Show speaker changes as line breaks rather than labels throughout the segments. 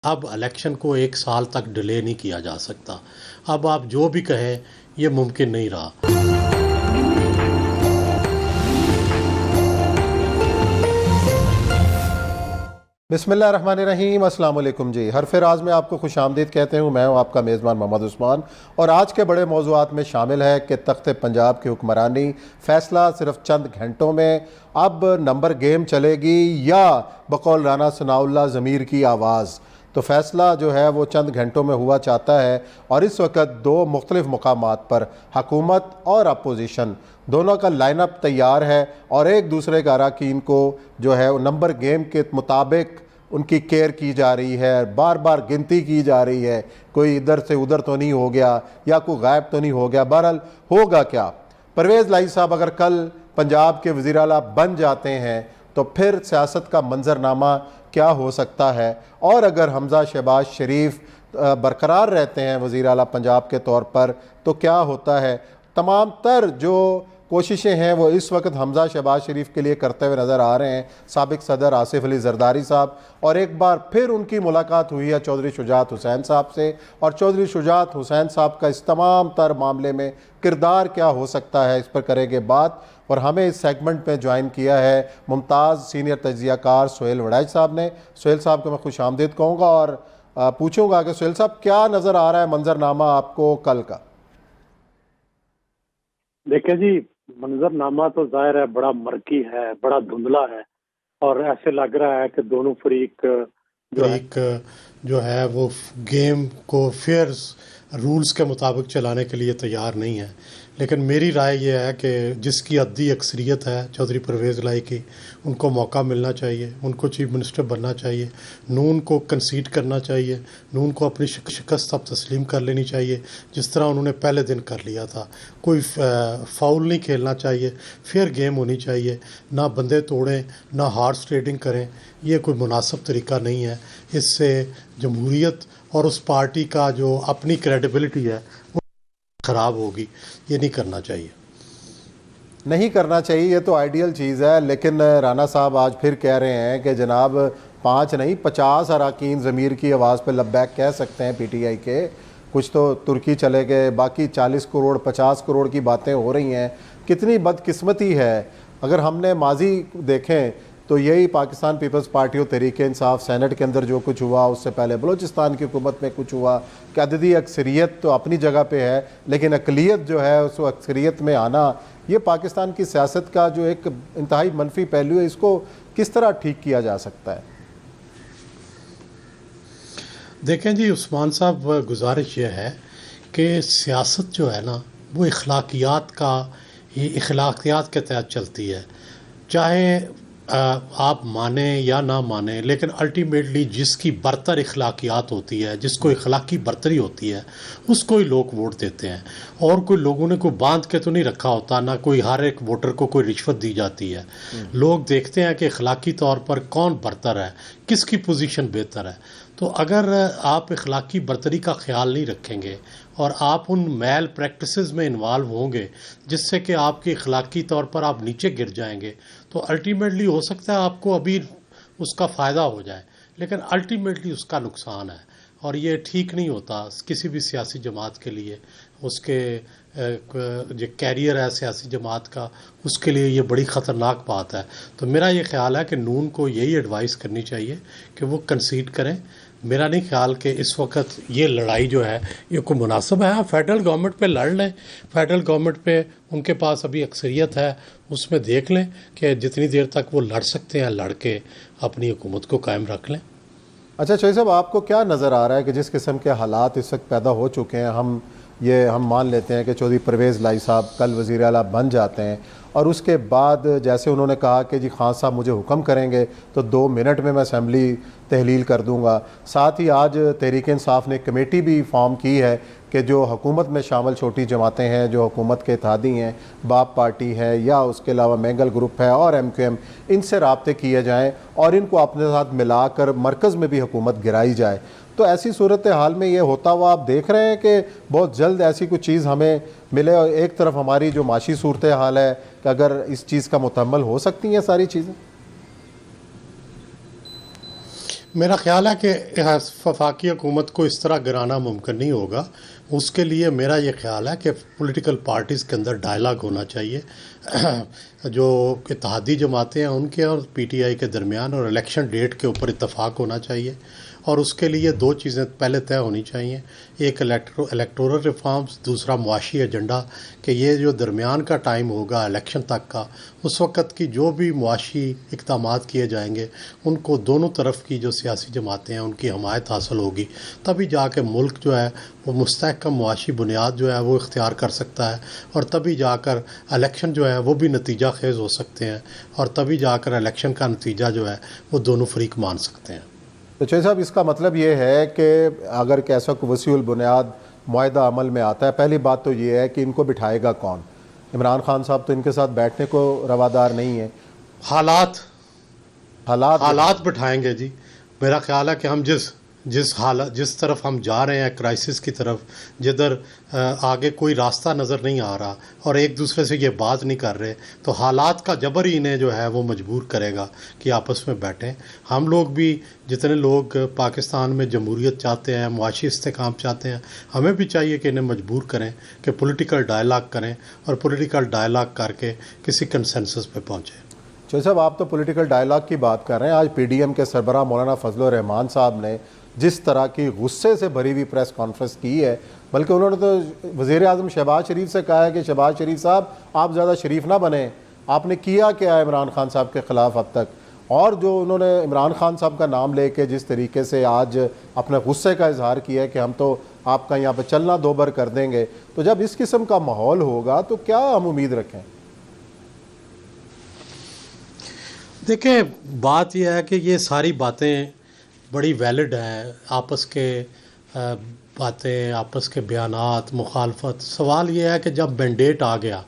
اب الیکشن کو 1 سال تک ڈیلے نہیں کیا جا سکتا. اب آپ جو بھی کہیں یہ ممکن نہیں رہا.
بسم اللہ الرحمن الرحیم. السلام علیکم جی. حرف راز میں آپ کو خوش آمدید کہتے ہوں. میں ہوں آپ کا میزبان محمد عثمان، اور آج کے بڑے موضوعات میں شامل ہے کہ تخت پنجاب کی حکمرانی فیصلہ صرف چند گھنٹوں میں. اب نمبر گیم چلے گی یا بقول رانا ثناء اللہ ضمیر کی آواز؟ تو فیصلہ جو ہے وہ چند گھنٹوں میں ہوا چاہتا ہے، اور اس وقت دو مختلف مقامات پر حکومت اور اپوزیشن دونوں کا لائن اپ تیار ہے، اور ایک دوسرے کے اراکین کو جو ہے نمبر گیم کے مطابق ان کی کیئر کی جا رہی ہے، بار بار گنتی کی جا رہی ہے، کوئی ادھر سے ادھر تو نہیں ہو گیا یا کوئی غائب تو نہیں ہو گیا. بہرحال ہوگا کیا؟ پرویز لائی صاحب اگر کل پنجاب کے وزیر اعلیٰ بن جاتے ہیں تو پھر سیاست کا منظرنامہ کیا ہو سکتا ہے، اور اگر حمزہ شہباز شریف برقرار رہتے ہیں وزیر اعلیٰ پنجاب کے طور پر تو کیا ہوتا ہے؟ تمام تر جو کوششیں ہیں وہ اس وقت حمزہ شہباز شریف کے لیے کرتے ہوئے نظر آ رہے ہیں. سابق صدر آصف علی زرداری صاحب، اور ایک بار پھر ان کی ملاقات ہوئی ہے چودھری شجاعت حسین صاحب سے، اور چودھری شجاعت حسین صاحب کا اس تمام تر معاملے میں کردار کیا ہو سکتا ہے، اس پر کریں گے بات. اور ہمیں اس سیگمنٹ میں جوائن کیا ہے ممتاز سینئر تجزیہ کار سہیل وڑائچ صاحب نے. سہیل صاحب کو میں خوش آمدید کہوں گا اور پوچھوں گا کہ سہیل صاحب کیا نظر آ رہا ہے منظرنامہ آپ کو کل کا؟
دیکھیں جی، منظرنامہ تو ظاہر ہے بڑا مرکی ہے، بڑا دھندلا ہے، اور ایسے لگ رہا ہے کہ دونوں فریق
جو ہے وہ گیم کو فیئر رولز کے مطابق چلانے کے لیے تیار نہیں ہے. لیکن میری رائے یہ ہے کہ جس کی عددی اکثریت ہے چودھری پرویز لائی کی، ان کو موقع ملنا چاہیے، ان کو چیف منسٹر بننا چاہیے. نون کو کنسیڈ کرنا چاہیے، نون کو اپنی شکست اب تسلیم کر لینی چاہیے جس طرح انہوں نے پہلے دن کر لیا تھا. کوئی فاؤل نہیں کھیلنا چاہیے، فیئر گیم ہونی چاہیے، نہ بندے توڑیں نہ ہارس ٹریڈنگ کریں. یہ کوئی مناسب طریقہ نہیں ہے. اس سے جمہوریت اور اس پارٹی کا جو اپنی کریڈیبلٹی ہے وہ خراب ہوگی. یہ نہیں کرنا چاہیے.
نہیں کرنا چاہیے، یہ تو آئیڈیل چیز ہے. لیکن رانا صاحب آج پھر کہہ رہے ہیں کہ جناب 5 نہیں 50 اراکین ضمیر کی آواز پہ لبیک کہہ سکتے ہیں پی ٹی آئی کے. کچھ تو ترکی چلے گئے، باقی 40 کروڑ 50 کروڑ کی باتیں ہو رہی ہیں. کتنی بدقسمتی ہے. اگر ہم نے ماضی دیکھیں تو یہی پاکستان پیپلز پارٹی و تحریک انصاف سینٹ کے اندر جو کچھ ہوا، اس سے پہلے بلوچستان کی حکومت میں کچھ ہوا کہ عددی اکثریت تو اپنی جگہ پہ ہے، لیکن اقلیت جو ہے اس اکثریت میں آنا، یہ پاکستان کی سیاست کا جو ایک انتہائی منفی پہلو ہے. اس کو کس طرح ٹھیک کیا جا سکتا ہے؟
دیکھیں جی عثمان صاحب، گزارش یہ ہے کہ سیاست جو ہے نا وہ اخلاقیات کے تحت چلتی ہے. چاہے آپ مانیں یا نہ مانیں، لیکن الٹیمیٹلی جس کی برتر اخلاقیات ہوتی ہے، جس کو اخلاقی برتری ہوتی ہے، اس کو ہی لوگ ووٹ دیتے ہیں. اور کوئی لوگوں نے کوئی باندھ کے تو نہیں رکھا ہوتا، نہ کوئی ہر ایک ووٹر کو کوئی رشوت دی جاتی ہے. لوگ دیکھتے ہیں کہ اخلاقی طور پر کون برتر ہے، کس کی پوزیشن بہتر ہے. تو اگر آپ اخلاقی برتری کا خیال نہیں رکھیں گے اور آپ ان میل پریکٹسز میں انوالو ہوں گے جس سے کہ آپ کی اخلاقی طور پر آپ نیچے گر جائیں گے، تو الٹیمیٹلی ہو سکتا ہے آپ کو ابھی اس کا فائدہ ہو جائے، لیکن الٹیمیٹلی اس کا نقصان ہے. اور یہ ٹھیک نہیں ہوتا کسی بھی سیاسی جماعت کے لیے. اس کے جو کیریئر ہے سیاسی جماعت کا، اس کے لیے یہ بڑی خطرناک بات ہے. تو میرا یہ خیال ہے کہ نون کو یہی ایڈوائز کرنی چاہیے کہ وہ کنسیڈ کریں. میرا نہیں خیال کہ اس وقت یہ لڑائی جو ہے یہ کوئی مناسب ہے. فیڈرل گورنمنٹ پہ لڑ لیں، فیڈرل گورنمنٹ پہ ان کے پاس ابھی اکثریت ہے، اس میں دیکھ لیں کہ جتنی دیر تک وہ لڑ سکتے ہیں لڑ کے اپنی حکومت کو قائم رکھ لیں.
اچھا شاہی صاحب، آپ کو کیا نظر آ رہا ہے کہ جس قسم کے حالات اس وقت پیدا ہو چکے ہیں، ہم مان لیتے ہیں کہ چودھری پرویز لائی صاحب کل وزیر اعلیٰ بن جاتے ہیں، اور اس کے بعد جیسے انہوں نے کہا کہ جی خان صاحب مجھے حکم کریں گے تو 2 منٹ میں اسمبلی تحلیل کر دوں گا. ساتھ ہی آج تحریک انصاف نے کمیٹی بھی فارم کی ہے کہ جو حکومت میں شامل چھوٹی جماعتیں ہیں، جو حکومت کے اتحادی ہیں، باپ پارٹی ہے یا اس کے علاوہ مینگل گروپ ہے اور ایم کیو ایم، ان سے رابطے کیے جائیں اور ان کو اپنے ساتھ ملا کر مرکز میں بھی حکومت گرائی جائے. تو ایسی صورتحال میں یہ ہوتا ہوا آپ دیکھ رہے ہیں کہ بہت جلد ایسی کوئی چیز ہمیں ملے. اور ایک طرف ہماری جو معاشی صورتحال ہے کہ اگر اس چیز کا متحمل ہو سکتی ہیں ساری چیزیں.
میرا خیال ہے کہ وفاقی حکومت کو اس طرح گرانا ممکن نہیں ہوگا. اس کے لیے میرا یہ خیال ہے کہ پولیٹیکل پارٹیز کے اندر ڈائلاگ ہونا چاہیے, جو اتحادی جماعتیں ہیں ان کے اور پی ٹی آئی کے درمیان, اور الیکشن ڈیٹ کے اوپر اتفاق ہونا چاہیے. اور اس کے لیے دو چیزیں پہلے طے ہونی چاہیے, ایک الیکٹورل ریفارمز, دوسرا معاشی ایجنڈا, کہ یہ جو درمیان کا ٹائم ہوگا الیکشن تک کا, اس وقت کی جو بھی معاشی اقدامات کیے جائیں گے ان کو دونوں طرف کی جو سیاسی جماعتیں ہیں ان کی حمایت حاصل ہوگی, تبھی جا کے ملک جو ہے وہ مستحکم معاشی بنیاد جو ہے وہ اختیار کر سکتا ہے, اور تبھی جا کر الیکشن جو ہے وہ بھی نتیجہ خیز ہو سکتے ہیں, اور تبھی جا کر الیکشن کا نتیجہ جو ہے وہ دونوں فریق مان سکتے ہیں.
تو چودھری صاحب اس کا مطلب یہ ہے کہ اگر کیسا کوئی وسیع البنیاد معاہدہ عمل میں آتا ہے, پہلی بات تو یہ ہے کہ ان کو بٹھائے گا کون؟ عمران خان صاحب تو ان کے ساتھ بیٹھنے کو روادار نہیں ہیں.
حالات بٹھائیں گے جی. میرا خیال ہے کہ ہم جس طرف ہم جا رہے ہیں کرائسس کی طرف, جدھر آگے کوئی راستہ نظر نہیں آ رہا اور ایک دوسرے سے یہ بات نہیں کر رہے, تو حالات کا جبر ہی انہیں جو ہے وہ مجبور کرے گا کہ آپس میں بیٹھیں. ہم لوگ بھی جتنے لوگ پاکستان میں جمہوریت چاہتے ہیں, معاشی استحکام چاہتے ہیں, ہمیں بھی چاہیے کہ انہیں مجبور کریں کہ پولیٹیکل ڈائلاگ کریں, اور پولیٹیکل ڈائلاگ کر کے کسی کنسنسس پہ پہنچیں.
چودھری صاحب آپ تو پولیٹیکل ڈائلاگ کی بات کر رہے ہیں, آج پی ڈی ایم کے سربراہ مولانا فضل الرحمان صاحب نے جس طرح کی غصے سے بھری ہوئی پریس کانفرنس کی ہے, بلکہ انہوں نے تو وزیر اعظم شہباز شریف سے کہا ہے کہ شہباز شریف صاحب آپ زیادہ شریف نہ بنیں, آپ نے کیا کیا ہے عمران خان صاحب کے خلاف اب تک. اور جو انہوں نے عمران خان صاحب کا نام لے کے جس طریقے سے آج اپنے غصے کا اظہار کیا ہے کہ ہم تو آپ کا یہاں پہ چلنا دوبر کر دیں گے, تو جب اس قسم کا ماحول ہوگا تو کیا ہم امید رکھیں؟
دیکھیں, بات یہ ہے کہ یہ ساری باتیں بڑی ویلڈ ہیں, آپس کے باتیں, آپس کے بیانات, مخالفت. سوال یہ ہے کہ جب مینڈیٹ آ گیا,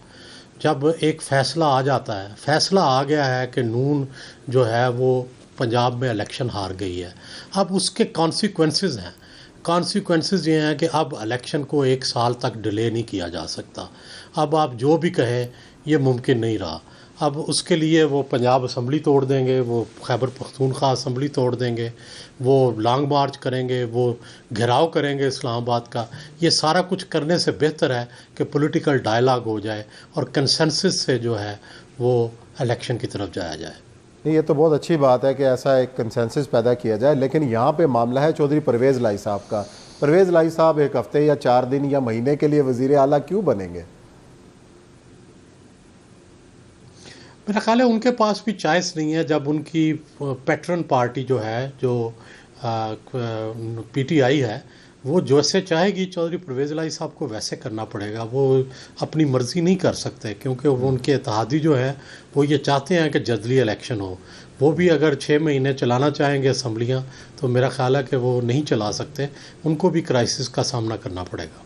جب ایک فیصلہ آ جاتا ہے, فیصلہ آ گیا ہے کہ نون جو ہے وہ پنجاب میں الیکشن ہار گئی ہے, اب اس کے کانسیکوینسز ہیں. کانسیکوینسز یہ ہیں کہ اب الیکشن کو 1 سال تک ڈیلے نہیں کیا جا سکتا. اب آپ جو بھی کہیں یہ ممکن نہیں رہا. اب اس کے لیے وہ پنجاب اسمبلی توڑ دیں گے, وہ خیبر پختونخوا اسمبلی توڑ دیں گے, وہ لانگ مارچ کریں گے, وہ گھیراؤ کریں گے اسلام آباد کا. یہ سارا کچھ کرنے سے بہتر ہے کہ پولیٹیکل ڈائلاگ ہو جائے اور کنسنسس سے جو ہے وہ الیکشن کی طرف جایا جائے.
نہیں, یہ تو بہت اچھی بات ہے کہ ایسا ایک کنسنسس پیدا کیا جائے, لیکن یہاں پہ معاملہ ہے چودھری پرویز لائی صاحب کا. پرویز لائی صاحب 1 ہفتے یا 4 دن یا مہینے کے لیے وزیر اعلیٰ کیوں بنیں گے؟
میرا خیال ہے ان کے پاس بھی چوائس نہیں ہے. جب ان کی پیٹرن پارٹی جو ہے, جو پی ٹی آئی ہے, وہ جیسے چاہے گی چودھری پرویز لائی صاحب کو ویسے کرنا پڑے گا. وہ اپنی مرضی نہیں کر سکتے, کیونکہ وہ ان کے اتحادی جو ہے وہ یہ چاہتے ہیں کہ جلدی الیکشن ہو. وہ بھی اگر 6 مہینے چلانا چاہیں گے اسمبلیاں, تو میرا خیال ہے کہ وہ نہیں چلا سکتے. ان کو بھی کرائسس کا سامنا کرنا پڑے گا.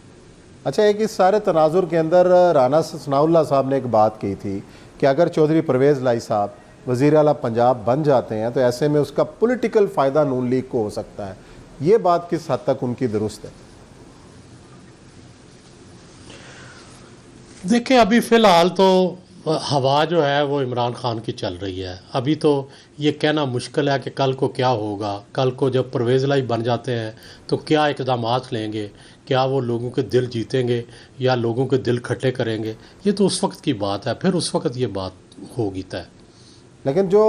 اچھا, ایک اس سارے تناظر کے اندر رانا ثناء اللہ صاحب نے ایک بات کی تھی کہ اگر چودھری پرویز لائی صاحب وزیر اعلیٰ پنجاب بن جاتے ہیں تو ایسے میں اس کا پولیٹیکل فائدہ نون لیگ کو ہو سکتا ہے. یہ بات کس حد تک ان کی درست ہے؟
دیکھیں, ابھی فی الحال تو ہوا جو ہے وہ عمران خان کی چل رہی ہے. ابھی تو یہ کہنا مشکل ہے کہ کل کو کیا ہوگا. کل کو جب پرویز لائی بن جاتے ہیں تو کیا اقدامات لیں گے, کیا وہ لوگوں کے دل جیتیں گے یا لوگوں کے دل کھٹے کریں گے, یہ تو اس وقت کی بات ہے. پھر اس وقت یہ بات ہوگی طے.
لیکن جو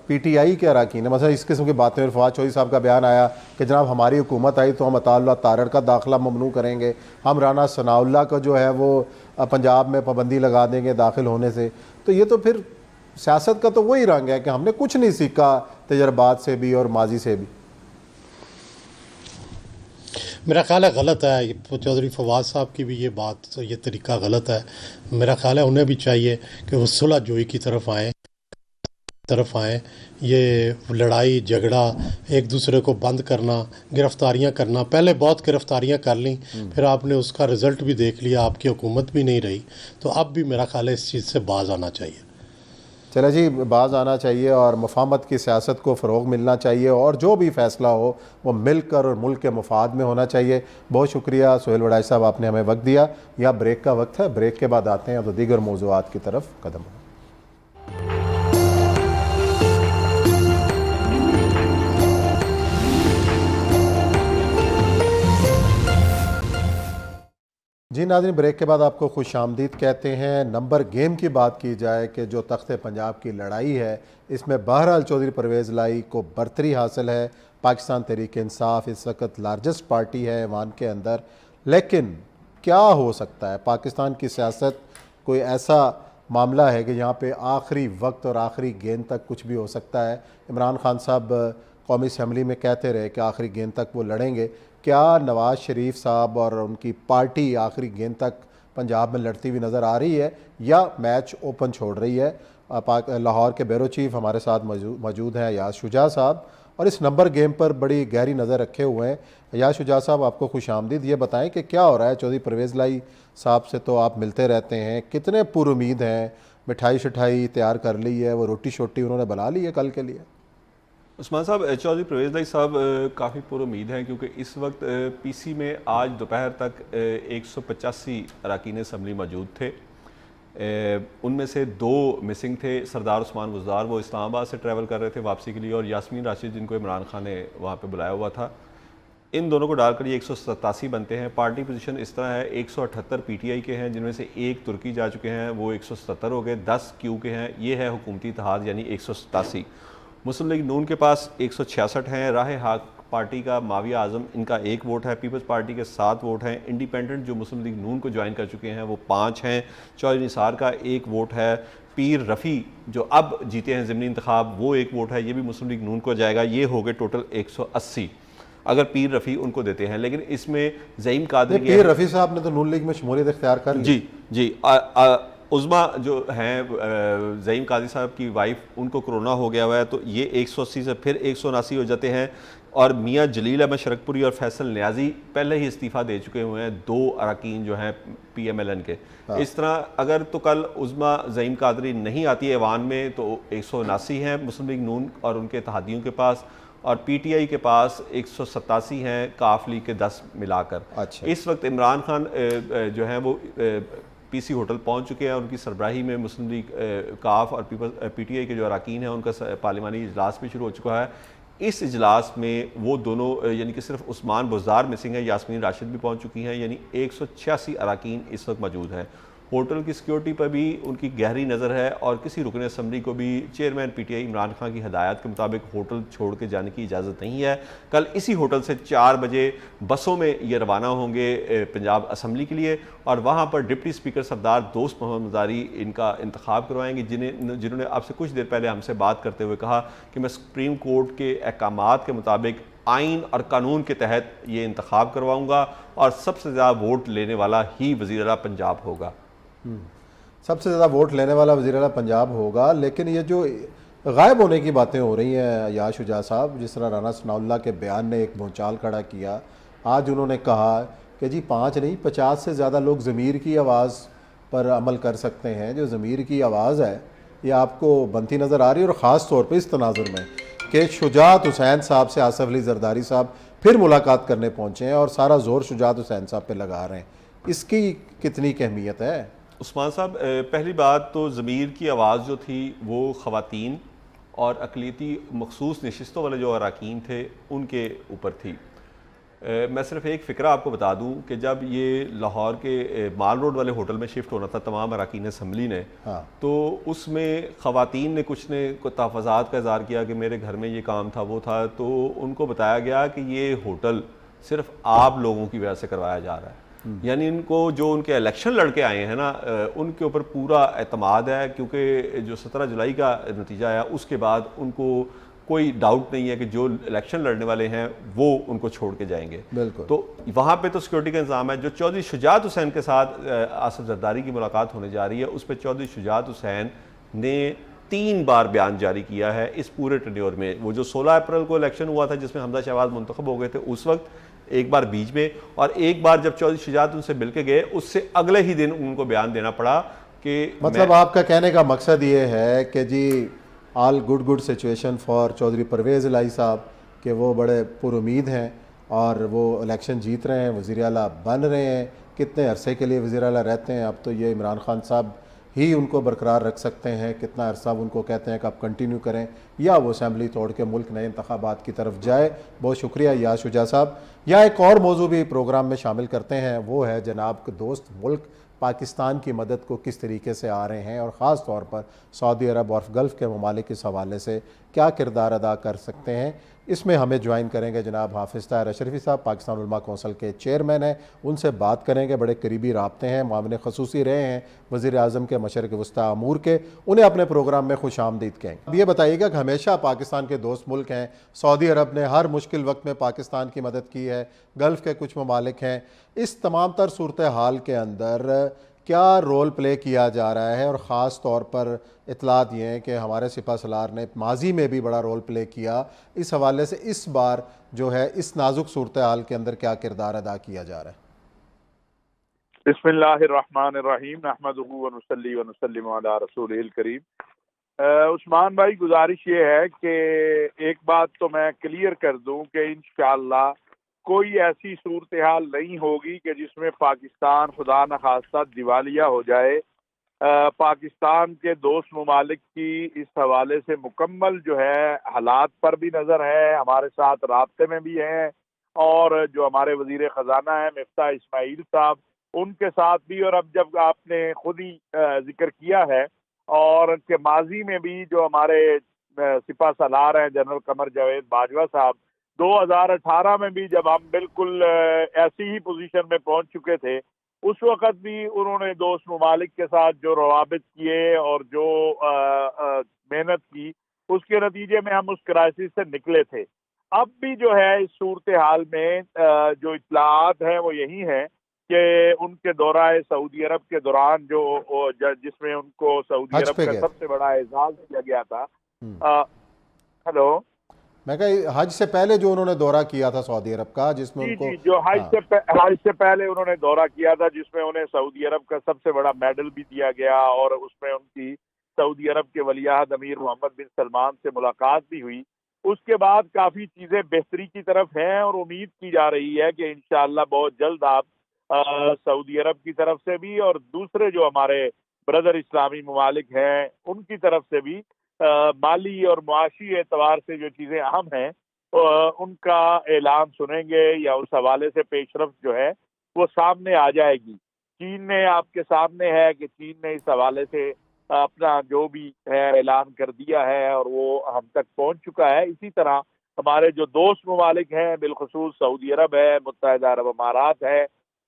پی ٹی آئی کے اراکین ہیں, مثلا اس قسم کی باتیں, فواد چودھری صاحب کا بیان آیا کہ جناب ہماری حکومت آئی تو ہم عطا اللہ تارڑ کا داخلہ ممنوع کریں گے, ہم رانا ثناء اللہ کا جو ہے وہ پنجاب میں پابندی لگا دیں گے داخل ہونے سے. تو یہ تو پھر سیاست کا تو وہی رنگ ہے کہ ہم نے کچھ نہیں سیکھا تجربات سے بھی اور ماضی سے بھی.
میرا خیال ہے غلط ہے. چودھری فواد صاحب کی بھی یہ بات, یہ طریقہ غلط ہے. میرا خیال ہے انہیں بھی چاہیے کہ وہ صلح جوئی کی طرف آئیں. یہ لڑائی جھگڑا, ایک دوسرے کو بند کرنا, گرفتاریاں کرنا, پہلے بہت گرفتاریاں کر لیں, پھر آپ نے اس کا رزلٹ بھی دیکھ لیا, آپ کی حکومت بھی نہیں رہی. تو اب بھی میرا خیال ہے اس چیز سے باز آنا چاہیے.
چلے جی, باز آنا چاہیے اور مفاہمت کی سیاست کو فروغ ملنا چاہیے, اور جو بھی فیصلہ ہو وہ مل کر اور ملک کے مفاد میں ہونا چاہیے. بہت شکریہ سہیل وڑائی صاحب, آپ نے ہمیں وقت دیا. یہاں بریک کا وقت ہے, بریک کے بعد آتے ہیں تو دیگر موضوعات کی طرف قدم بڑھیں. جی ناظرین، بریک کے بعد آپ کو خوش آمدید کہتے ہیں۔ نمبر گیم کی بات کی جائے کہ جو تخت پنجاب کی لڑائی ہے اس میں بہرحال چودھری پرویز لائی کو برتری حاصل ہے۔ پاکستان تحریک انصاف اس وقت لارجسٹ پارٹی ہے ایوان کے اندر، لیکن کیا ہو سکتا ہے؟ پاکستان کی سیاست کوئی ایسا معاملہ ہے کہ یہاں پہ آخری وقت اور آخری گیند تک کچھ بھی ہو سکتا ہے۔ عمران خان صاحب قومی اسمبلی میں کہتے رہے کہ آخری گیند تک وہ لڑیں گے، کیا نواز شریف صاحب اور ان کی پارٹی آخری گیند تک پنجاب میں لڑتی ہوئی نظر آ رہی ہے یا میچ اوپن چھوڑ رہی ہے؟ لاہور کے بیورو چیف ہمارے ساتھ موجود ہیں ایاز شجاع صاحب، اور اس نمبر گیم پر بڑی گہری نظر رکھے ہوئے ہیں۔ ایاز شجاع صاحب، آپ کو خوش آمدید۔ یہ بتائیں کہ کیا ہو رہا ہے؟ چودھری پرویز لائی صاحب سے تو آپ ملتے رہتے ہیں، کتنے پر امید ہیں؟ مٹھائی شٹھائی تیار کر لی ہے؟ وہ روٹی شوٹی انہوں نے بنا لی ہے کل کے لیے؟
عثمان صاحب، چودھری پرویز لائی صاحب کافی پر امید ہیں، کیونکہ اس وقت پی سی میں آج دوپہر تک 185 اراکین اسمبلی موجود تھے۔ ان میں سے 2 مسنگ تھے۔ سردار عثمان بزدار وہ اسلام آباد سے ٹریول کر رہے تھے واپسی کے لیے، اور یاسمین راشد جن کو عمران خان نے وہاں پہ بلایا ہوا تھا۔ ان دونوں کو ڈال کر یہ 187 بنتے ہیں۔ پارٹی پوزیشن اس طرح ہے، 178 پی ٹی آئی کے ہیں جن میں سے 1 ترکی جا چکے ہیں، وہ 177 ہو گئے، 10 کیو کے ہیں، یہ ہے حکومتی اتحاد یعنی 187۔ مسلم لیگ نون کے پاس 166 ہیں، راہ حق پارٹی کا معاویہ اعظم ان کا 1 ووٹ ہے، پیپلز پارٹی کے 7 ووٹ ہیں، انڈیپینڈنٹ جو مسلم لیگ نون کو جوائن کر چکے ہیں وہ 5 ہیں، چودھری نثار کا 1 ووٹ ہے، پیر رفیع جو اب جیتے ہیں ضمنی انتخاب وہ 1 ووٹ ہے، یہ بھی مسلم لیگ نون کو جائے گا، یہ ہو گئے ٹوٹل 180 اگر پیر رفیع ان کو دیتے ہیں۔ لیکن اس میں زعیم قادری
پیر رفیع صاحب نے تو نون لیگ میں شمولیت اختیار کر لی۔
جی عظما جو ہیں زعیم قادری صاحب کی وائف، ان کو کرونا ہو گیا ہوا ہے، تو یہ 180 سے پھر 179 ہو جاتے ہیں، اور میاں جلیل احمد شرکپوری اور فیصل نیازی پہلے ہی استعفیٰ دے چکے ہوئے ہیں، 2 اراکین جو ہیں پی ایم ایل این کے۔ اس طرح اگر تو کل عظما زعیم قادری نہیں آتی ہے ایوان میں تو 179 ہیں مسلم لیگ نون اور ان کے اتحادیوں کے پاس، اور پی ٹی آئی کے پاس 187 ہیں کاف لیگ کے 10 ملا کر۔ اس وقت عمران خان جو ہیں وہ پی سی ہوٹل پہنچ چکے ہیں، ان کی سربراہی میں مسلم لیگ کاف اور پی ٹی آئی کے جو اراکین ہیں ان کا پارلیمانی اجلاس بھی شروع ہو چکا ہے۔ اس اجلاس میں وہ دونوں یعنی کہ صرف عثمان بزدار مسنگ ہے، یاسمین راشد بھی پہنچ چکی ہیں، یعنی 186 اراکین اس وقت موجود ہیں۔ ہوٹل کی سیکیورٹی پر بھی ان کی گہری نظر ہے، اور کسی رکن اسمبلی کو بھی chairman P T I Imran Khan کی ہدایات کے مطابق ہوٹل چھوڑ کے جانے کی اجازت نہیں ہے۔ کل اسی ہوٹل سے 4 بجے بسوں میں یہ روانہ ہوں گے پنجاب اسمبلی کے لیے، اور وہاں پر ڈپٹی اسپیکر سردار دوست محمد مزاری ان کا انتخاب کروائیں گے، جنہوں نے اب سے کچھ دیر پہلے ہم سے بات کرتے ہوئے کہا کہ میں سپریم کورٹ کے احکامات کے مطابق آئین اور قانون کے تحت یہ انتخاب کرواؤں گا، اور سب سے زیادہ ووٹ لینے والا ہی وزیر اعلیٰ پنجاب ہوگا۔
سب سے زیادہ ووٹ لینے والا وزیر اعلیٰ پنجاب ہوگا۔ لیکن یہ جو غائب ہونے کی باتیں ہو رہی ہیں ایاز شجاع صاحب، جس طرح رانا ثناء اللہ کے بیان نے ایک بھونچال کھڑا کیا، آج انہوں نے کہا کہ جی 5 نہیں 50 سے زیادہ لوگ ضمیر کی آواز پر عمل کر سکتے ہیں۔ جو ضمیر کی آواز ہے یہ آپ کو بنتی نظر آ رہی ہے، اور خاص طور پہ اس تناظر میں کہ شجاعت حسین صاحب سے آصف علی زرداری صاحب پھر ملاقات کرنے پہنچے ہیں اور سارا زور شجاعت حسین صاحب پہ لگا رہے ہیں، اس کی کتنی اہمیت ہے؟
عثمان صاحب، پہلی بات تو ضمیر کی آواز جو تھی وہ خواتین اور اقلیتی مخصوص نشستوں والے جو اراکین تھے ان کے اوپر تھی۔ میں صرف ایک فکرہ آپ کو بتا دوں کہ جب یہ لاہور کے مال روڈ والے ہوٹل میں شفٹ ہونا تھا تمام اراکین اسمبلی نے، تو اس میں خواتین نے کچھ نے تحفظات کا اظہار کیا کہ میرے گھر میں یہ کام تھا وہ تھا، تو ان کو بتایا گیا کہ یہ ہوٹل صرف آپ لوگوں کی وجہ سے کروایا جا رہا ہے، یعنی ان کو جو ان کے الیکشن لڑ کے آئے ہیں نا ان کے اوپر پورا اعتماد ہے، کیونکہ جو 17 جولائی کا نتیجہ آیا اس کے بعد ان کو کوئی ڈاؤٹ نہیں ہے کہ جو الیکشن لڑنے والے ہیں وہ ان کو چھوڑ کے جائیں گے۔
بالکل،
تو وہاں پہ تو سیکورٹی کا انتظام ہے۔ جو چودھری شجاعت حسین کے ساتھ آصف زرداری کی ملاقات ہونے جا رہی ہے، اس پہ چودھری شجاعت حسین نے 3 بار بیان جاری کیا ہے اس پورے ٹینیور میں۔ وہ جو 16 اپریل کو الیکشن ہوا تھا جس میں حمزہ شہباز منتخب ہو گئے تھے، اس وقت ایک بار بیچ میں، اور ایک بار جب چودھری شجاعت ان سے مل کے گئے اس سے اگلے ہی دن ان کو بیان دینا پڑا کہ
مطلب آپ کا کہنے کا مقصد یہ ہے کہ جی all good situation for Chaudhry Pervaiz Elahi صاحب، کہ وہ بڑے پر امید ہیں اور وہ الیکشن جیت رہے ہیں، وزیر اعلیٰ بن رہے ہیں۔ کتنے عرصے کے لیے وزیر اعلیٰ رہتے ہیں؟ اب تو یہ عمران خان صاحب ہی ان کو برقرار رکھ سکتے ہیں، کتنا عرصہ وہ ان کو کہتے ہیں کہ آپ کنٹینیو کریں، یا وہ اسمبلی توڑ کے ملک نئے انتخابات کی طرف جائے۔ بہت شکریہ یا شجاع صاحب۔ یا ایک اور موضوع بھی پروگرام میں شامل کرتے ہیں، وہ ہے جناب کے دوست ملک پاکستان کی مدد کو کس طریقے سے آ رہے ہیں، اور خاص طور پر سعودی عرب اور گلف کے ممالک اس حوالے سے کیا کردار ادا کر سکتے ہیں۔ اس میں ہمیں جوائن کریں گے جناب حافظ طاہر اشرفی صاحب، پاکستان علماء کونسل کے چیئرمین ہیں، ان سے بات کریں گے، بڑے قریبی رابطے ہیں، معاون خصوصی رہے ہیں وزیر اعظم کے مشرق وسطیٰ امور کے، انہیں اپنے پروگرام میں خوش آمدید کہیں۔ اب یہ بتائیے گا کہ ہمیشہ پاکستان کے دوست ملک ہیں، سعودی عرب نے ہر مشکل وقت میں پاکستان کی مدد کی ہے، گلف کے کچھ ممالک ہیں، اس تمام تر صورتحال کے اندر کیا رول پلے کیا جا رہا ہے، اور خاص طور پر اطلاعات یہ ہیں کہ ہمارے سپہ سالار نے ماضی میں بھی بڑا رول پلے کیا، اس حوالے سے اس بار جو ہے اس نازک صورتحال کے اندر کیا کردار ادا کیا جا رہا ہے؟
بسم اللہ الرحمن الرحیم، نحمدہ ونصلی ونسلم علی رسولہ الکریم۔ عثمان بھائی، گزارش یہ ہے کہ ایک بات تو میں کلیئر کر دوں کہ انشاءاللہ کوئی ایسی صورتحال نہیں ہوگی کہ جس میں پاکستان خدا نخواستہ دیوالیہ ہو جائے۔ پاکستان کے دوست ممالک کی اس حوالے سے مکمل جو ہے حالات پر بھی نظر ہے، ہمارے ساتھ رابطے میں بھی ہیں، اور جو ہمارے وزیر خزانہ ہیں مفتاح اسماعیل صاحب، ان کے ساتھ بھی۔ اور اب جب آپ نے خود ہی ذکر کیا ہے اور کہ ماضی میں بھی جو ہمارے سپہ سالار ہیں جنرل قمر جاوید باجوہ صاحب، 2018 میں بھی جب ہم بالکل ایسی ہی پوزیشن میں پہنچ چکے تھے، اس وقت بھی انہوں نے دوست ممالک کے ساتھ جو روابط کیے اور جو محنت کی، اس کے نتیجے میں ہم اس کرائسس سے نکلے تھے۔ اب بھی جو ہے اس صورتحال میں جو اطلاعات ہیں وہ یہی ہیں کہ ان کے دورہ سعودی عرب کے دوران جس میں ان کو سعودی عرب کا سب سے بڑا اعزاز دیا گیا تھا۔ ہلو،
میں کہا حج سے پہلے جو انہوں نے دورہ کیا تھا سعودی عرب کا، جس میں ان کو
جو حج سے پہلے انہوں نے دورہ کیا تھا، جس میں انہیں سعودی عرب کا سب سے بڑا میڈل بھی دیا گیا، اور اس میں ان کی سعودی عرب کے ولی عہد امیر محمد بن سلمان سے ملاقات بھی ہوئی۔ اس کے بعد کافی چیزیں بہتری کی طرف ہیں، اور امید کی جا رہی ہے کہ انشاءاللہ بہت جلد آپ سعودی عرب کی طرف سے بھی اور دوسرے جو ہمارے بردر اسلامی ممالک ہیں ان کی طرف سے بھی مالی اور معاشی اعتبار سے جو چیزیں اہم ہیں ان کا اعلان سنیں گے، یا اس حوالے سے پیش رفت جو ہے وہ سامنے آ جائے گی۔ چین نے آپ کے سامنے ہے کہ چین نے اس حوالے سے اپنا جو بھی ہے اعلان کر دیا ہے، اور وہ ہم تک پہنچ چکا ہے۔ اسی طرح ہمارے جو دوست ممالک ہیں، بالخصوص سعودی عرب ہے، متحدہ عرب امارات ہے،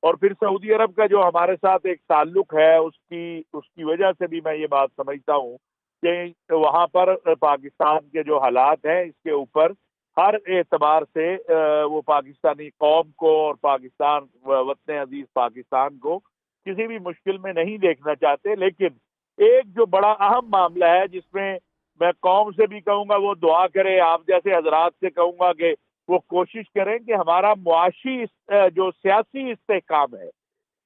اور پھر سعودی عرب کا جو ہمارے ساتھ ایک تعلق ہے، اس کی وجہ سے بھی میں یہ بات سمجھتا ہوں کہ وہاں پر پاکستان کے جو حالات ہیں اس کے اوپر ہر اعتبار سے وہ پاکستانی قوم کو اور پاکستان وطن عزیز پاکستان کو کسی بھی مشکل میں نہیں دیکھنا چاہتے۔ لیکن ایک جو بڑا اہم معاملہ ہے جس میں میں قوم سے بھی کہوں گا وہ دعا کرے، آپ جیسے حضرات سے کہوں گا کہ وہ کوشش کریں کہ ہمارا معاشی جو سیاسی استحکام ہے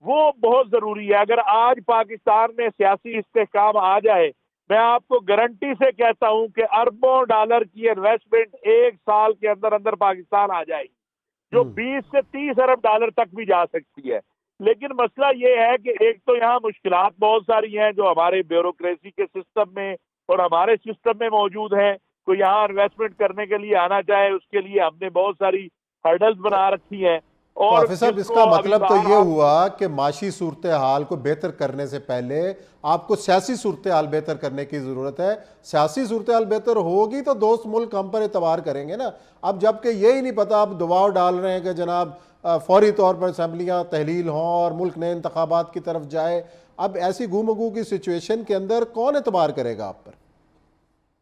وہ بہت ضروری ہے۔ اگر آج پاکستان میں سیاسی استحکام آ جائے، میں آپ کو گارنٹی سے کہتا ہوں کہ اربوں ڈالر کی انویسٹمنٹ ایک سال کے اندر اندر پاکستان آ جائے گی، جو 20 سے 30 ارب ڈالر تک بھی جا سکتی ہے۔ لیکن مسئلہ یہ ہے کہ ایک تو یہاں مشکلات بہت ساری ہیں جو ہمارے بیوروکریسی کے سسٹم میں اور ہمارے سسٹم میں موجود ہیں۔ کوئی یہاں انویسٹمنٹ کرنے کے لیے آنا چاہے، اس کے لیے ہم نے بہت ساری ہرڈلز بنا رکھی ہیں۔ اور
حافظ صاحب، اس کا مطلب تو یہ ہوا کہ معاشی صورتحال کو بہتر کرنے سے پہلے آپ کو سیاسی صورتحال بہتر کرنے کی ضرورت ہے۔ سیاسی صورتحال بہتر ہوگی تو دوست ملک ہم پر اعتبار کریں گے نا۔ اب جب کہ یہی نہیں پتا، آپ دباؤ ڈال رہے ہیں کہ جناب فوری طور پر اسمبلیاں تحلیل ہوں اور ملک نئے انتخابات کی طرف جائے، اب ایسی گو کی سچویشن کے اندر کون اعتبار کرے گا آپ پر؟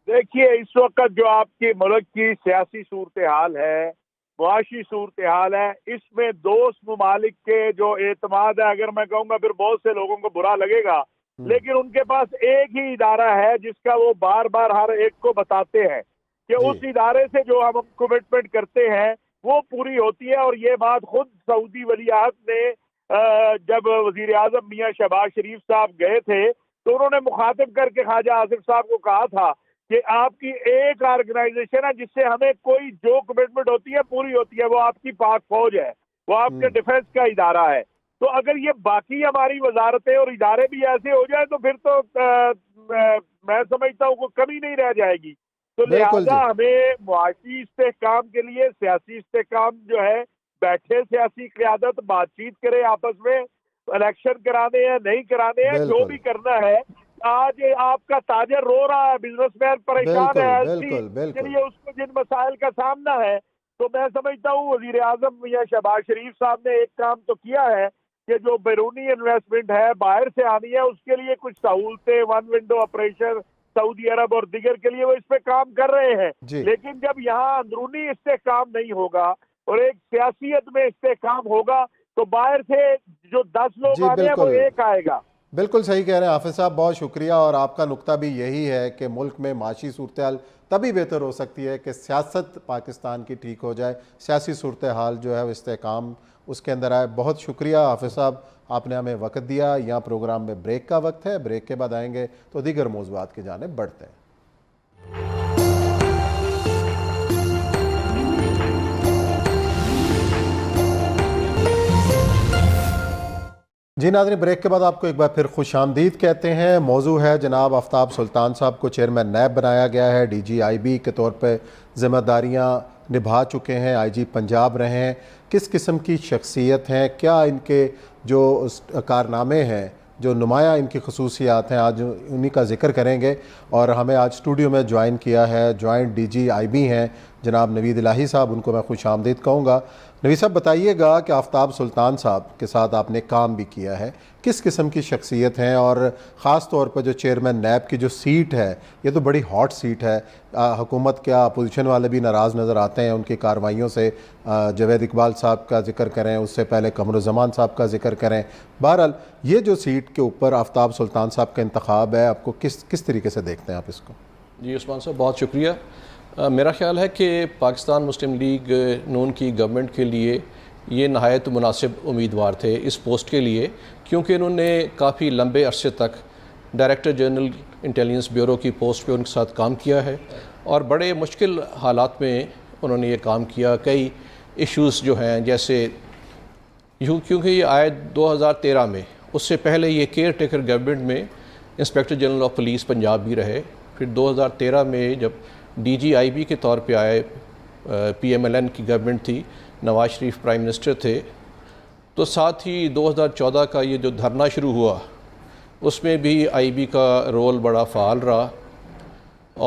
دیکھیے، اس وقت جو آپ کے ملک کی سیاسی صورتحال ہے، معاشی صورتحال ہے، اس میں دوست ممالک کے جو اعتماد ہے، اگر میں کہوں گا پھر بہت سے لوگوں کو برا لگے گا، لیکن ان کے پاس ایک ہی ادارہ ہے جس کا وہ بار بار ہر ایک کو بتاتے ہیں کہ اس ادارے سے جو ہم کمٹمنٹ کرتے ہیں وہ پوری ہوتی ہے۔ اور یہ بات خود سعودی ولی عہد نے جب وزیر اعظم میاں شہباز شریف صاحب گئے تھے تو انہوں نے مخاطب کر کے خواجہ آصف صاحب کو کہا تھا کہ آپ کی ایک آرگنائزیشن ہے جس سے ہمیں کوئی جو کمٹمنٹ ہوتی ہے پوری ہوتی ہے، وہ آپ کی پاک فوج ہے، وہ آپ کے ڈیفنس کا ادارہ ہے۔ تو اگر یہ باقی ہماری وزارتیں اور ادارے بھی ایسے ہو جائیں تو پھر تو میں سمجھتا ہوں کوئی کمی نہیں رہ جائے گی. تو لہذا ہمیں معاشی استحکام کے لیے سیاسی استحکام جو ہے، بیٹھے سیاسی قیادت بات چیت کرے آپس میں، الیکشن کرانے ہیں نہیں کرانے ہیں، جو بھی کرنا ہے. آج آپ کا تاجر رو رہا ہے، بزنس مین پریشان ہے کے لیے، اس کو جن مسائل کا سامنا ہے، تو میں سمجھتا ہوں وزیر اعظم یا شہباز شریف صاحب نے ایک کام تو کیا ہے کہ جو بیرونی انویسٹمنٹ ہے باہر سے آنی ہے، اس کے لیے کچھ سہولتیں، ون ونڈو آپریشن سعودی عرب اور دیگر کے لیے وہ اس پہ کام کر رہے ہیں. لیکن جب یہاں اندرونی استحکام نہیں ہوگا اور ایک سیاسیت میں استحکام ہوگا تو باہر سے جو 10 لوگ آنے ہیں وہ ایک آئے گا.
بالکل صحیح کہہ رہے ہیں حافظ صاحب، بہت شکریہ. اور آپ کا نقطہ بھی یہی ہے کہ ملک میں معاشی صورتحال تبھی بہتر ہو سکتی ہے کہ سیاست پاکستان کی ٹھیک ہو جائے، سیاسی صورتحال جو ہے وہ استحکام اس کے اندر آئے. بہت شکریہ حافظ صاحب، آپ نے ہمیں وقت دیا. یہاں پروگرام میں بریک کا وقت ہے، بریک کے بعد آئیں گے تو دیگر موضوعات کی جانب بڑھتے ہیں. جی ناظرین، بریک کے بعد آپ کو ایک بار پھر خوش آمدید کہتے ہیں. موضوع ہے جناب آفتاب سلطان صاحب کو چیئرمین نیب بنایا گیا ہے. ڈی جی آئی بی کے طور پہ ذمہ داریاں نبھا چکے ہیں، آئی جی پنجاب رہے ہیں. کس قسم کی شخصیت ہیں، کیا ان کے جو کارنامے ہیں، جو نمایاں ان کی خصوصیات ہیں، آج انہی کا ذکر کریں گے. اور ہمیں آج اسٹوڈیو میں جوائن کیا ہے joint D G I B ہیں جناب نوید الہی صاحب، ان کو میں خوش آمدید کہوں گا. نوید صاحب بتائیے گا کہ آفتاب سلطان صاحب کے ساتھ آپ نے کام بھی کیا ہے، کس قسم کی شخصیت ہیں، اور خاص طور پر جو چیئرمین نیب کی جو سیٹ ہے یہ تو بڑی ہاٹ سیٹ ہے. حکومت کیا اپوزیشن والے بھی ناراض نظر آتے ہیں ان کی کارروائیوں سے. جاوید اقبال صاحب کا ذکر کریں، اس سے پہلے قمرالزمان صاحب کا ذکر کریں. بہرحال یہ جو سیٹ کے اوپر آفتاب سلطان صاحب کا انتخاب ہے، آپ کو کس طریقے سے دیکھتے ہیں آپ اس کو؟
جی عثمان صاحب بہت شکریہ. میرا خیال ہے کہ پاکستان مسلم لیگ نون کی گورنمنٹ کے لیے یہ نہایت مناسب امیدوار تھے اس پوسٹ کے لیے، کیونکہ انہوں نے کافی لمبے عرصے تک ڈائریکٹر جنرل انٹیلیجنس بیورو کی پوسٹ پہ ان کے ساتھ کام کیا ہے، اور بڑے مشکل حالات میں انہوں نے یہ کام کیا. کئی ایشوز جو ہیں جیسے کیونکہ یہ آئے 2013 میں، اس سے پہلے یہ کیئر ٹیکر گورنمنٹ میں inspector general of police Punjab بھی رہے. پھر 2013 میں جب ڈی جی آئی بی کے طور پہ آئے، پی ایم ایل این کی گورنمنٹ تھی، نواز شریف پرائم منسٹر تھے، تو ساتھ ہی 2014 کا یہ جو دھرنا شروع ہوا اس میں بھی آئی بی کا رول بڑا فعال رہا،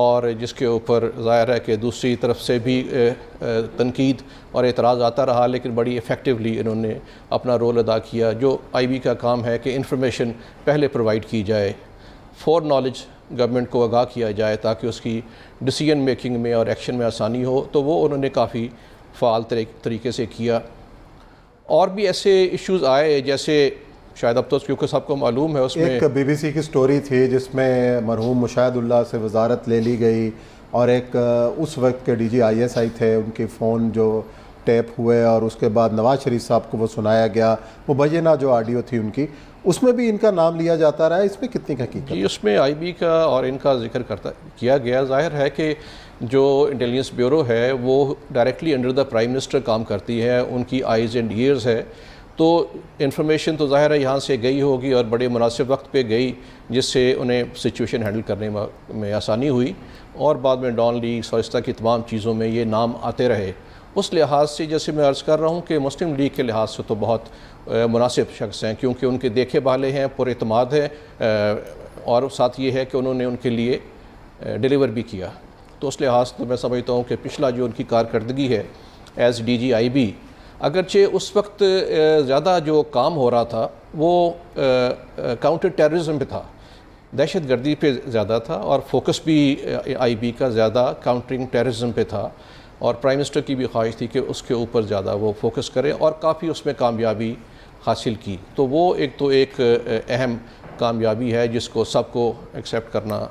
اور جس کے اوپر ظاہر ہے کہ دوسری طرف سے بھی تنقید اور اعتراض آتا رہا، لیکن بڑی ایفیکٹولی انہوں نے اپنا رول ادا کیا. جو آئی بی کا کام ہے کہ انفارمیشن پہلے پرووائڈ کی جائے، فور نالج گورنمنٹ کو آگاہ کیا جائے تاکہ اس کی ڈیسیجن میکنگ میں اور ایکشن میں آسانی ہو، تو وہ انہوں نے کافی فعال طریقے سے کیا. اور بھی ایسے ایشوز آئے جیسے شاید اب تو کیونکہ سب کو معلوم ہے، اس میں
ایک بی بی سی کی سٹوری تھی جس میں مرحوم مشاہد اللہ سے وزارت لے لی گئی، اور ایک اس وقت کے D G I S I تھے، ان کی فون جو ٹیپ ہوئے اور اس کے بعد نواز شریف صاحب کو وہ سنایا گیا، مبینہ جو آڈیو تھی ان کی، اس میں بھی ان کا نام لیا جاتا رہا ہے. اس میں کتنی حقیقت؟
جی اس میں آئی بی کا اور ان کا ذکر کیا گیا. ظاہر ہے کہ جو انٹیلیجنس بیورو ہے وہ directly under the prime minister کام کرتی ہے، ان کی آئیز اینڈ ایئرز ہے، تو انفارمیشن تو ظاہر ہے یہاں سے گئی ہوگی اور بڑے مناسب وقت پہ گئی، جس سے انہیں سچویشن ہینڈل کرنے میں آسانی ہوئی، اور بعد میں ڈان لیگس اور اس طرح کی تمام چیزوں میں یہ نام آتے رہے. اس لحاظ سے جیسے میں عرض کر رہا ہوں کہ مسلم لیگ کے لحاظ سے تو بہت مناسب شخص ہیں، کیونکہ ان کے دیکھے بھالے ہیں، پر اعتماد ہیں، اور ساتھ یہ ہے کہ انہوں نے ان کے لیے ڈیلیور بھی کیا. تو اس لحاظ سے میں سمجھتا ہوں کہ پچھلا جو ان کی کارکردگی ہے as D G I B, اگرچہ اس وقت زیادہ جو کام ہو رہا تھا وہ کاؤنٹر ٹیررزم پہ تھا، دہشت گردی پہ زیادہ تھا، اور فوکس بھی آئی بی کا زیادہ کاؤنٹرنگ ٹیررزم پہ تھا، اور پرائم منسٹر کی بھی خواہش تھی کہ اس کے اوپر زیادہ وہ فوکس کریں، اور کافی اس میں کامیابی حاصل کی. تو وہ ایک اہم کامیابی ہے جس کو سب کو ایکسیپٹ کرنا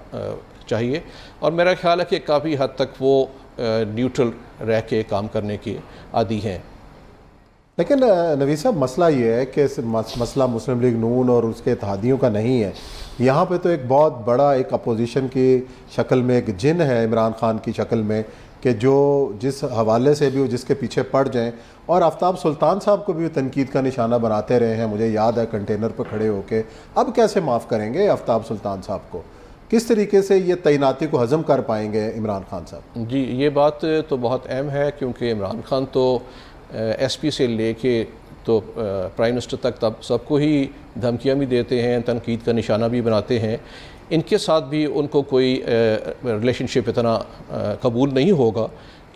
چاہیے، اور میرا خیال ہے کہ کافی حد تک وہ نیوٹرل رہ کے کام کرنے کے عادی ہیں.
لیکن نوید صاحب مسئلہ یہ ہے کہ مسئلہ مسلم لیگ نون اور اس کے اتحادیوں کا نہیں ہے. یہاں پہ تو ایک بہت بڑا ایک اپوزیشن کی شکل میں ایک جن ہے عمران خان کی شکل میں، کہ جو جس حوالے سے بھی وہ جس کے پیچھے پڑ جائیں، اور آفتاب سلطان صاحب کو بھی تنقید کا نشانہ بناتے رہے ہیں، مجھے یاد ہے کنٹینر پہ کھڑے ہو کے، اب کیسے معاف کریں گے آفتاب سلطان صاحب کو؟ کس طریقے سے یہ تعیناتی کو ہضم کر پائیں گے عمران خان صاحب؟
جی یہ بات تو بہت اہم ہے، کیونکہ عمران خان تو ایس پی سے لے کے تو پرائم منسٹر تک تب سب کو ہی دھمکیاں بھی دیتے ہیں، تنقید کا نشانہ بھی بناتے ہیں. ان کے ساتھ بھی ان کو کوئی ریلیشن شپ اتنا قبول نہیں ہوگا،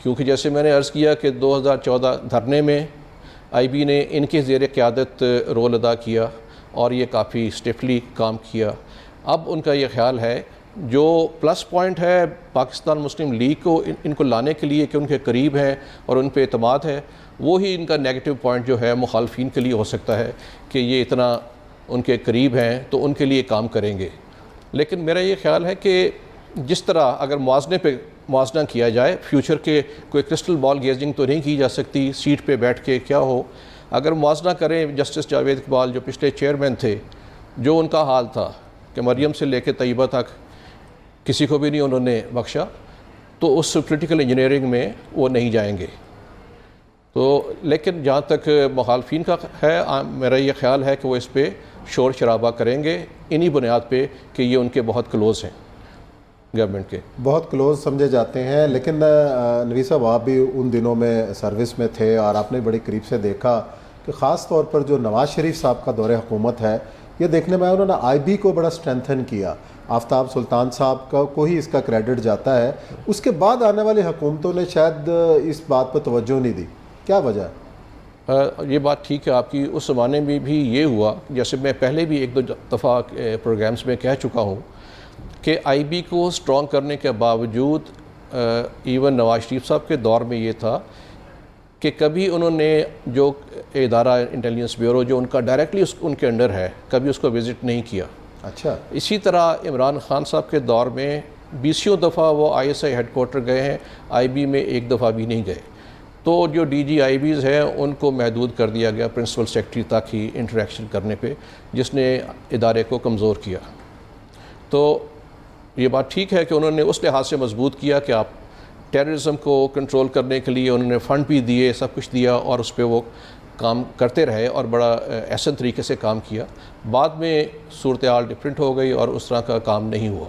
کیونکہ جیسے میں نے عرض کیا کہ 2014 دھرنے میں آئی بی نے ان کے زیر قیادت رول ادا کیا اور یہ کافی اسٹیفلی کام کیا. اب ان کا یہ خیال ہے جو پلس پوائنٹ ہے پاکستان مسلم لیگ کو ان کو لانے کے لیے کہ ان کے قریب ہیں اور ان پہ اعتماد ہے، وہی ان کا نیگیٹو پوائنٹ جو ہے مخالفین کے لیے ہو سکتا ہے کہ یہ اتنا ان کے قریب ہیں تو ان کے لیے کام کریں گے. لیکن میرا یہ خیال ہے کہ جس طرح اگر موازنہ کیا جائے، فیوچر کے کوئی کرسٹل بال گیزنگ تو نہیں کی جا سکتی سیٹ پہ بیٹھ کے کیا ہو، اگر موازنہ کریں جسٹس جاوید اقبال جو پچھلے چیئرمین تھے، جو ان کا حال تھا کہ مریم سے لے کے طیبہ تک کسی کو بھی نہیں انہوں نے بخشا، تو اس پولیٹیکل انجینئرنگ میں وہ نہیں جائیں گے. تو لیکن جہاں تک مخالفین کا ہے، میرا یہ خیال ہے کہ وہ اس پہ شور شرابہ کریں گے انہی بنیاد پہ کہ یہ ان کے بہت کلوز ہیں، گورنمنٹ کے
بہت کلوز سمجھے جاتے ہیں. لیکن نویس صاحب آپ بھی ان دنوں میں سروس میں تھے اور آپ نے بڑی قریب سے دیکھا کہ خاص طور پر جو نواز شریف صاحب کا دور حکومت ہے، یہ دیکھنے میں انہوں نے آئی بی کو بڑا اسٹرینتھن کیا. آفتاب سلطان صاحب کو ہی اس کا کریڈٹ جاتا ہے. اس کے بعد آنے والی حکومتوں نے شاید اس بات پہ توجہ نہیں دی، کیا وجہ ہے؟
یہ بات ٹھیک ہے آپ کی. اس زمانے میں بھی یہ ہوا، جیسے میں پہلے بھی ایک دو دفعہ پروگرامز میں کہہ چکا ہوں کہ آئی بی کو سٹرونگ کرنے کے باوجود ایون نواز شریف صاحب کے دور میں یہ تھا کہ کبھی انہوں نے جو ادارہ انٹیلیجنس بیورو جو ان کا ڈائریکٹلی ان کے انڈر ہے، کبھی اس کو وزٹ نہیں کیا.
اچھا.
اسی طرح عمران خان صاحب کے دور میں 20 دفعہ وہ I S I had quarter گئے ہیں، آئی بی میں ایک دفعہ بھی نہیں گئے. تو جو ڈی جی آئی بیز ہیں ان کو محدود کر دیا گیا پرنسپل سیکرٹری تک ہی انٹریکشن کرنے پہ، جس نے ادارے کو کمزور کیا. تو یہ بات ٹھیک ہے کہ انہوں نے اس لحاظ سے مضبوط کیا کہ آپ ٹیررزم کو کنٹرول کرنے کے لیے انہوں نے فنڈ بھی دیے، سب کچھ دیا اور اس پہ وہ کام کرتے رہے اور بڑا احسن طریقے سے کام کیا. بعد میں صورتحال ڈفرینٹ ہو گئی اور اس طرح کا کام نہیں ہوا.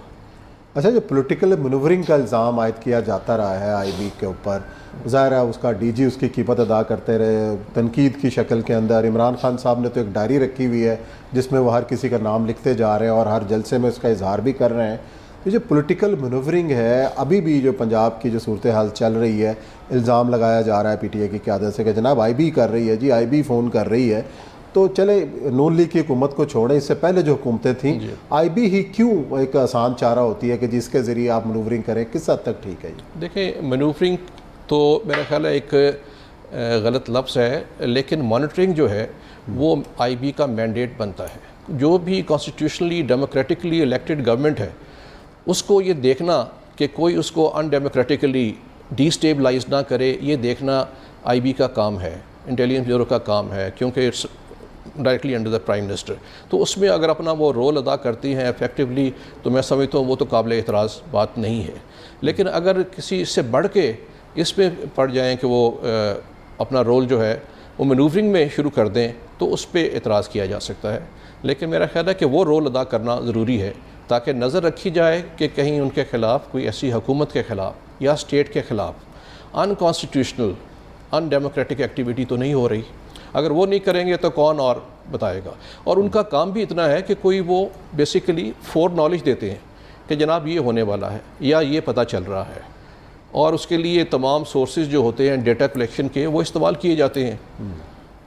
اچھا، جو پولیٹیکل منورنگ کا الزام عائد کیا جاتا رہا ہے آئی بی کے اوپر، ظاہر ہے اس کا ڈی جی اس کی قیمت ادا کرتے رہے تنقید کی شکل کے اندر. عمران خان صاحب نے تو ایک ڈائری رکھی ہوئی ہے جس میں وہ ہر کسی کا نام لکھتے جا رہے ہیں اور ہر جلسے میں اس کا اظہار بھی کر رہے ہیں. یہ جو پولیٹیکل منورنگ ہے، ابھی بھی جو پنجاب کی جو صورتحال چل رہی ہے، الزام لگایا جا رہا ہے پی ٹی اے کی قیادت سے کہ جناب آئی بی کر رہی ہے، جی آئی بی فون کر رہی ہے. تو چلے نون لیگ کی حکومت کو چھوڑیں، اس سے پہلے جو حکومتیں تھیں، آئی بی ہی کیوں ایک آسان چارہ ہوتی ہے کہ جس کے ذریعے آپ منورنگ کریں؟ کس حد تک ٹھیک ہے یہ؟
دیکھیں، منورنگ تو میرا خیال ہے ایک غلط لفظ ہے، لیکن مانیٹرنگ جو ہے وہ آئی بی کا مینڈیٹ بنتا ہے. جو بھی کانسٹیٹیوشنلی ڈیموکریٹکلی الیکٹڈ گورنمنٹ ہے، اس کو یہ دیکھنا کہ کوئی اس کو ان ڈیموکریٹکلی ڈی اسٹیبلائز نہ کرے، یہ دیکھنا آئی بی کا کام ہے، انٹیلیجنس بیورو کا کام ہے، کیونکہ it's directly under the prime minister. تو اس میں اگر اپنا وہ رول ادا کرتی ہیں ایفیکٹولی تو میں سمجھتا ہوں وہ تو قابل اعتراض بات نہیں ہے. لیکن اگر کسی اس سے بڑھ کے اس میں پڑ جائیں کہ وہ اپنا رول جو ہے وہ مینوورنگ میں شروع کر دیں تو اس پہ اعتراض کیا جا سکتا ہے. لیکن میرا خیال ہے کہ وہ رول ادا کرنا ضروری ہے تاکہ نظر رکھی جائے کہ کہیں ان کے خلاف کوئی ایسی حکومت کے خلاف یا اسٹیٹ کے خلاف ان کانسٹیٹیوشنل ان ڈیموکریٹک ایکٹیویٹی تو نہیں ہو رہی. اگر وہ نہیں کریں گے تو کون اور بتائے گا. اور ان کا کام بھی اتنا ہے کہ کوئی وہ بیسیکلی فور نالج دیتے ہیں کہ جناب یہ ہونے والا ہے یا یہ پتہ چل رہا ہے، اور اس کے لیے تمام سورسز جو ہوتے ہیں ڈیٹا کلیکشن کے وہ استعمال کیے جاتے ہیں.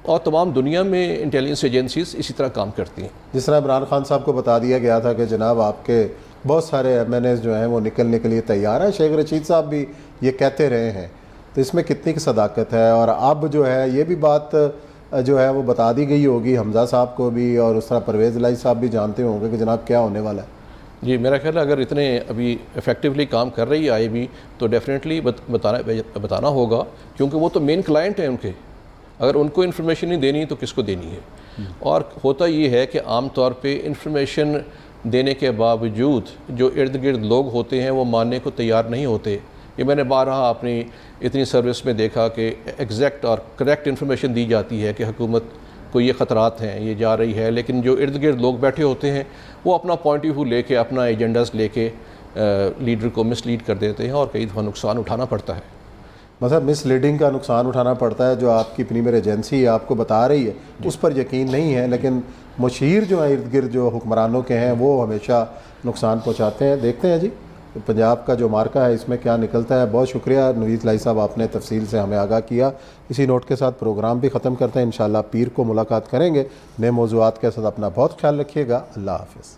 اور تمام دنیا میں انٹیلیجنس ایجنسیز اسی طرح کام کرتی ہیں.
جس طرح عمران خان صاحب کو بتا دیا گیا تھا کہ جناب آپ کے بہت سارے ایم این ایز جو ہیں وہ نکلنے کے لیے تیار ہیں، شیخ رشید صاحب بھی یہ کہتے رہے ہیں، تو اس میں کتنی کی صداقت ہے؟ اور اب جو ہے یہ بھی بات جو ہے وہ بتا دی گئی ہوگی حمزہ صاحب کو بھی، اور اس طرح پرویز الہی صاحب بھی جانتے ہوں گے کہ جناب کیا ہونے والا ہے.
جی میرا خیال ہے اگر اتنے ابھی افیکٹولی کام کر رہی ہے آئی بی تو ڈیفینیٹلی بتانا ہوگا، کیونکہ وہ تو مین کلائنٹ ہیں ان کے. اگر ان کو انفارمیشن نہیں دینی تو کس کو دینی ہے؟ اور ہوتا یہ ہے کہ عام طور پہ انفارمیشن دینے کے باوجود جو ارد گرد لوگ ہوتے ہیں وہ ماننے کو تیار نہیں ہوتے یہ میں نے بارہا اپنی اتنی سروس میں دیکھا کہ ایگزیکٹ اور کریکٹ انفارمیشن دی جاتی ہے کہ حکومت کو یہ خطرات ہیں، یہ جا رہی ہے، لیکن جو ارد گرد لوگ بیٹھے ہوتے ہیں وہ اپنا پوائنٹ آف ویو لے کے، اپنا ایجنڈاز لے کے لیڈر کو مس لیڈ کر دیتے ہیں اور کئی دفعہ نقصان اٹھانا پڑتا ہے۔
مطلب مس لیڈنگ کا نقصان اٹھانا پڑتا ہے، جو آپ کی پریمیئر ایجنسی آپ کو بتا رہی ہے اس پر یقین نہیں ہے، لیکن مشیر جو ہیں ارد گرد جو حکمرانوں کے ہیں وہ ہمیشہ نقصان پہنچاتے ہیں۔ دیکھتے ہیں جی پنجاب کا جو مارکا ہے اس میں کیا نکلتا ہے۔ بہت شکریہ نوید لائی صاحب، آپ نے تفصیل سے ہمیں آگاہ کیا۔ اسی نوٹ کے ساتھ پروگرام بھی ختم کرتے ہیں، انشاءاللہ پیر کو ملاقات کریں گے نئے موضوعات کے ساتھ۔ اپنا بہت خیال رکھیے گا، اللہ حافظ۔